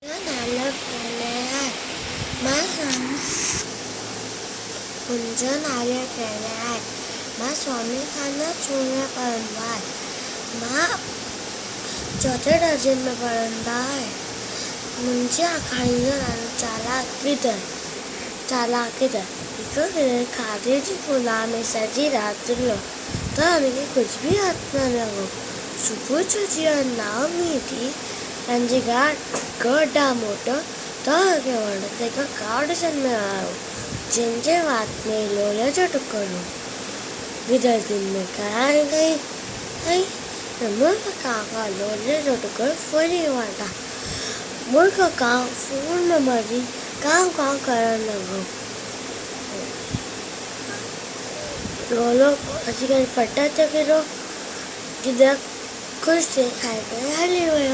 나를 보내야 마선 운전하려 보내야 마선이 खाना चूल्हे पर रंधाए माँ चौथे दर्जन में पढ़ता है मुझे आखाइयों नानु चालाक किधर इको किधर खाते जी खुला में सजी रात लो तो हमें कुछ भी हाथ न लगो सुबह चुचिया नाव में थी रंजिगा गड्ढा मोटो तो आगे बढ़ते का कार्डसन में आओ जिनके बात में लोले चटक करो गिदर दिन में कराई गई आई मुल्क काका लोले चटक कर फरी वाटा मुल्क का फोन में मरी काम करने लगो लोलो अजीगर पट्टा तक रो गिदर कुछ से खाए गए हली हुए